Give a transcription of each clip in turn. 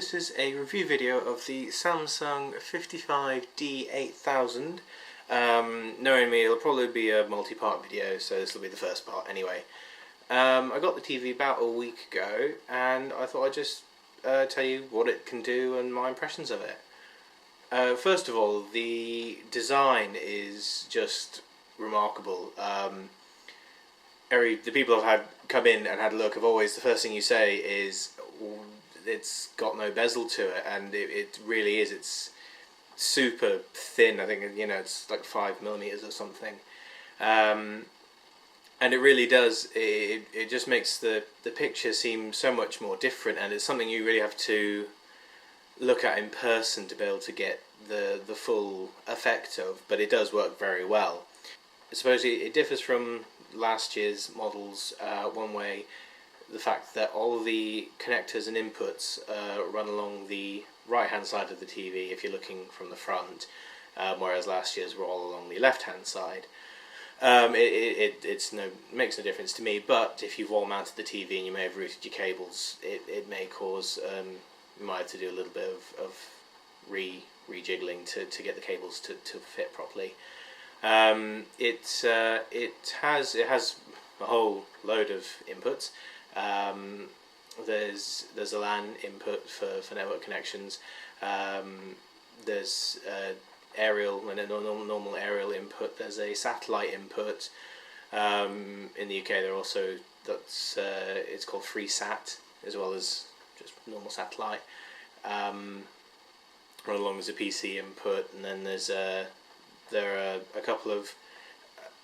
this is a review video of the Samsung 55D8000. Knowing me, it'll probably be a multi-part video, so this will be the first part anyway. I got the TV about a week ago, and I thought I'd just tell you what it can do and my impressions of it. First of all, the design is just remarkable. The people I've had come in and had a look have always, the first thing you say is, it's got no bezel to it, and it really is. It's super thin. I think, you know, it's like 5mm or something, and it really does. It just makes the picture seem so much more different, and it's something you really have to look at in person to be able to get the full effect of. But it does work very well. I suppose it differs from last year's models one way, the fact that all the connectors and inputs run along the right hand side of the TV if you're looking from the front, whereas last year's were all along the left hand side. It makes no difference to me, but if you've wall mounted the TV and you may have routed your cables, it may cause, you might have to do a little bit of rejiggling to get the cables to fit properly. It has a whole load of inputs. There's a LAN input for network connections. There's aerial and a normal aerial input. There's a satellite input. In the UK, there also it's called FreeSat, as well as just normal satellite. Run along as a PC input, and then there are a couple of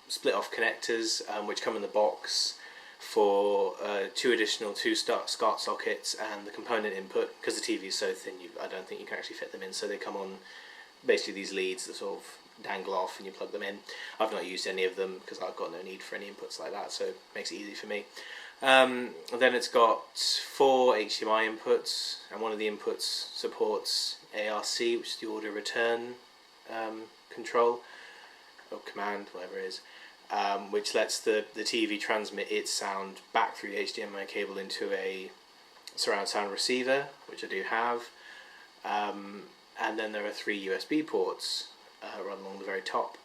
split-off connectors which come in the box for two additional SCART sockets and the component input. Because the TV is so thin, I don't think you can actually fit them in, so they come on basically these leads that sort of dangle off and you plug them in. I've not used any of them because I've got no need for any inputs like that, so it makes it easy for me. Then it's got 4 HDMI inputs, and one of the inputs supports ARC, which is the order return control, or command, whatever it is, which lets the TV transmit its sound back through the HDMI cable into a surround sound receiver, which I do have. And then there are 3 USB ports run along the very top.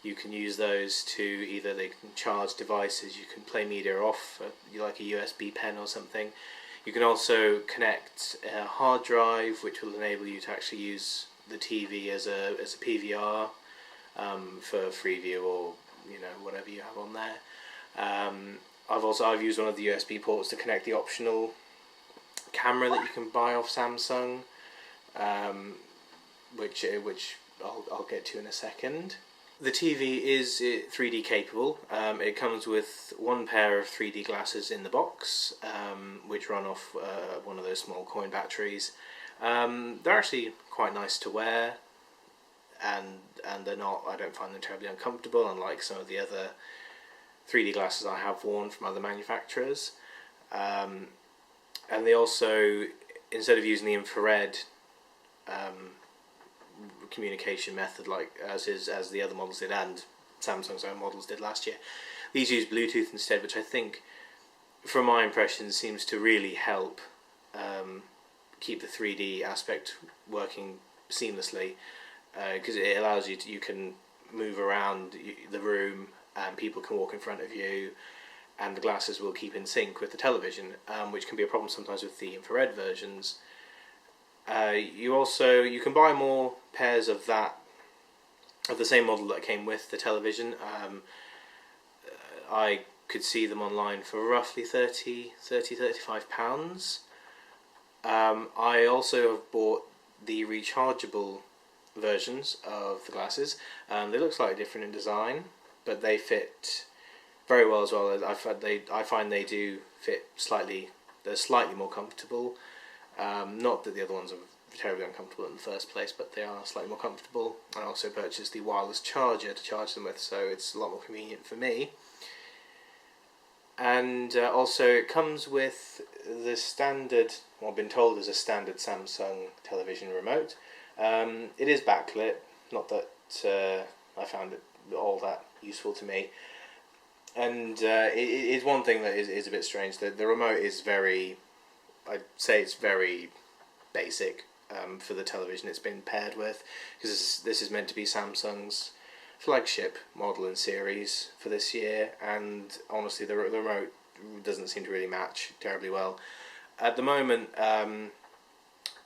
You can use those to either, they can charge devices, you can play media off, like a USB pen or something. You can also connect a hard drive, which will enable you to actually use the TV as a PVR for Freeview, or whatever you have on there. I've used one of the USB ports to connect the optional camera that you can buy off Samsung, which I'll get to in a second. The TV is 3D capable. It comes with one pair of 3D glasses in the box, which run off one of those small coin batteries. They're actually quite nice to wear, and they're not, I don't find them terribly uncomfortable, unlike some of the other 3D glasses I have worn from other manufacturers. And they also, instead of using the infrared communication method as the other models did, and Samsung's own models did last year, these use Bluetooth instead, which I think, from my impressions, seems to really help keep the 3D aspect working seamlessly, because it allows you can move around the room and people can walk in front of you, and the glasses will keep in sync with the television, which can be a problem sometimes with the infrared versions. You can buy more pairs of the same model that came with the television. I could see them online for roughly £35. I also have bought the rechargeable versions of the glasses. They look slightly different in design, but they fit very well as well. I find they do fit slightly. They're slightly more comfortable. Not that the other ones are terribly uncomfortable in the first place, but they are slightly more comfortable. I also purchased the wireless charger to charge them with, so it's a lot more convenient for me. And also it comes with the standard, what I've been told is a standard Samsung television remote. It is backlit, not that I found it all that useful to me. And it is one thing that is a bit strange. The remote is very, I'd say it's very basic for the television it's been paired with, because this is meant to be Samsung's flagship model in series for this year, and honestly the remote doesn't seem to really match terribly well. At the moment,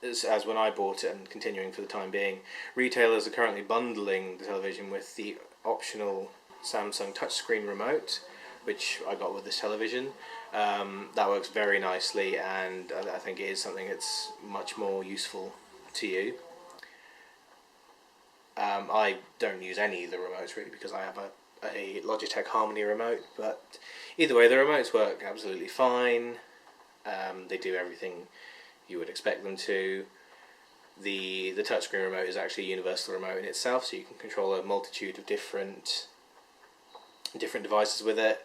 as when I bought it and continuing for the time being, retailers are currently bundling the television with the optional Samsung touchscreen remote, which I got with this television. That works very nicely, and I think it is something that's much more useful to you. I don't use any of the remotes really, because I have a Logitech Hdmi remote, but either way the remotes work absolutely fine. They do everything you would expect them to. The touchscreen remote is actually a universal remote in itself, so you can control a multitude of different devices with it,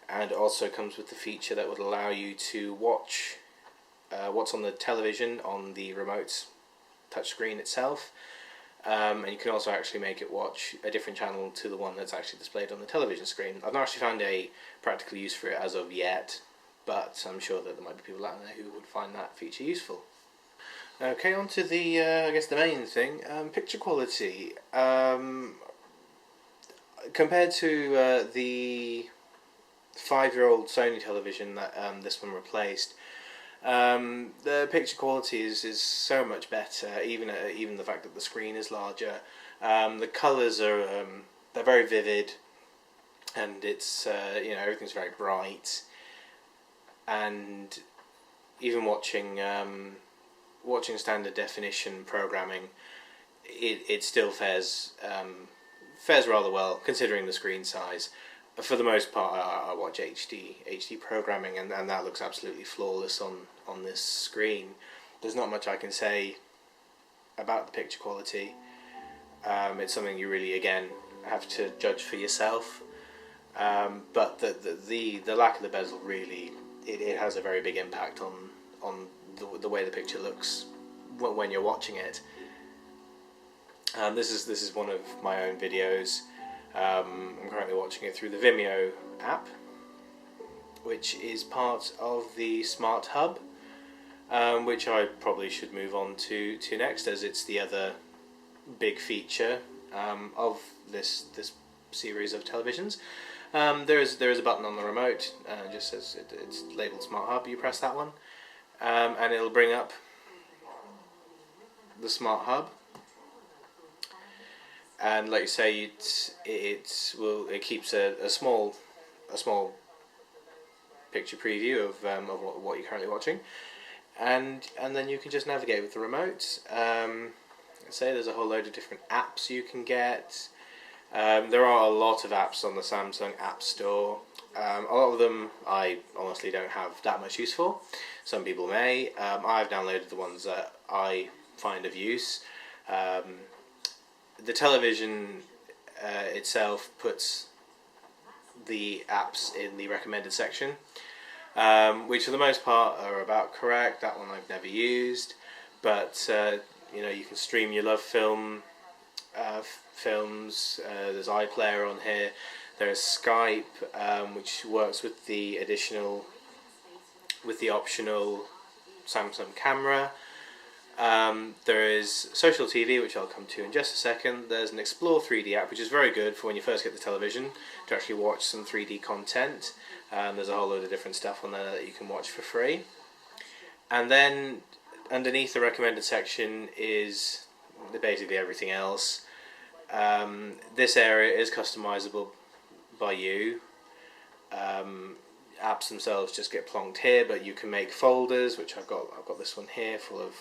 and it also comes with the feature that would allow you to watch what's on the television on the remote's touchscreen itself, and you can also actually make it watch a different channel to the one that's actually displayed on the television screen. I've not actually found a practical use for it as of yet, but I'm sure that there might be people out there who would find that feature useful. Okay, on to the, I guess the main thing, picture quality. Compared to the 5-year-old Sony television that this one replaced, the picture quality is so much better, even the fact that the screen is larger. The colours are they're very vivid, and it's everything's very bright, and even watching standard definition programming, it still fares rather well considering the screen size. For the most part, I watch HD programming, and that looks absolutely flawless on this screen. There's not much I can say about the picture quality. It's something you really, again, have to judge for yourself. But the lack of the bezel really, it has a very big impact on the way the picture looks when you're watching it. This is one of my own videos. I'm currently watching it through the Vimeo app, which is part of the Smart Hub, which I probably should move on to next, as it's the other big feature of this series of televisions. There is a button on the remote, just says it's labelled Smart Hub. You press that one, and it'll bring up the Smart Hub. And like you say, it keeps a small picture preview of what you're currently watching, and then you can just navigate with the remote. Say there's a whole load of different apps you can get. There are a lot of apps on the Samsung App Store. A lot of them I honestly don't have that much use for. Some people may. I've downloaded the ones that I find of use. The television itself puts the apps in the recommended section, which for the most part are about correct. That one I've never used, but you can stream your love films. There's iPlayer on here. There's Skype, which works with the optional Samsung camera. There is Social TV, which I'll come to in just a second. There's an Explore 3D app, which is very good for when you first get the television to actually watch some 3D content. There's a whole load of different stuff on there that you can watch for free. And then underneath the recommended section is basically everything else. This area is customizable by you. Apps themselves just get plonked here, but you can make folders, which I've got this one here full of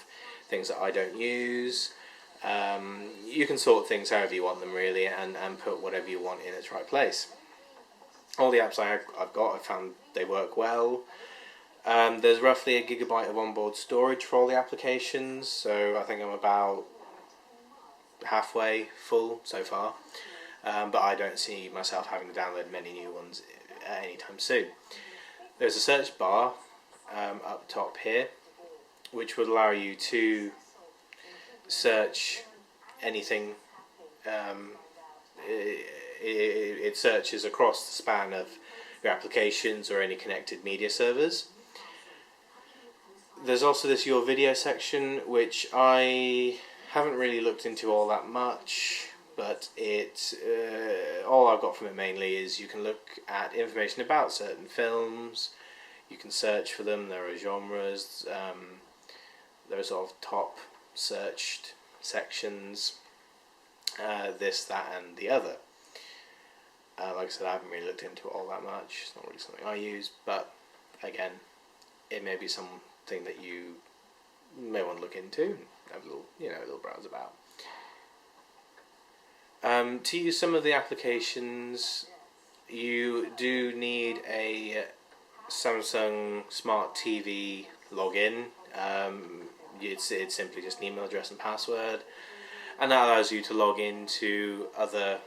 things that I don't use. You can sort things however you want them really, and put whatever you want in its right place. All the apps I've got, I've found they work well. There's roughly 1 GB of onboard storage for all the applications, so I think I'm about halfway full so far, but I don't see myself having to download many new ones anytime soon. There's a search bar up top here, which would allow you to search anything. It searches across the span of your applications or any connected media servers. There's also this Your Video section, which I haven't really looked into all that much, but all I've got from it mainly is you can look at information about certain films, you can search for them, there are genres, there are sort of top searched sections, this, that and the other. Like I said, I haven't really looked into it all that much, it's not really something I use, but again, it may be something that you may want to look into, have a little browse about. To use some of the applications, you do need a Samsung Smart TV login. It's simply just an email address and password, and that allows you to log into other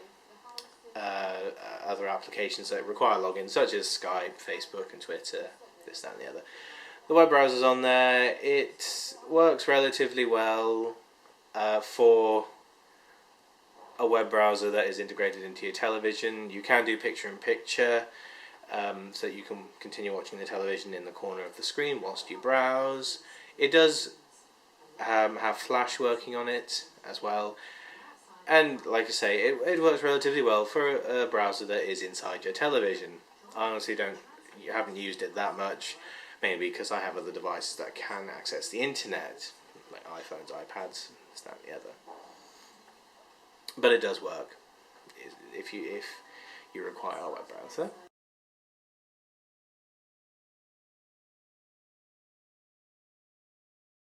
applications that require login, such as Skype, Facebook, and Twitter. This, that, and the other. The web browser's on there. It works relatively well for a web browser that is integrated into your television. You can do picture-in-picture, so that you can continue watching the television in the corner of the screen whilst you browse. It does have Flash working on it as well. And like I say, it works relatively well for a browser that is inside your television. I honestly haven't used it that much, mainly because I have other devices that can access the internet, like iPhones, iPads, this, that, and the other. But it does work if you require a web browser.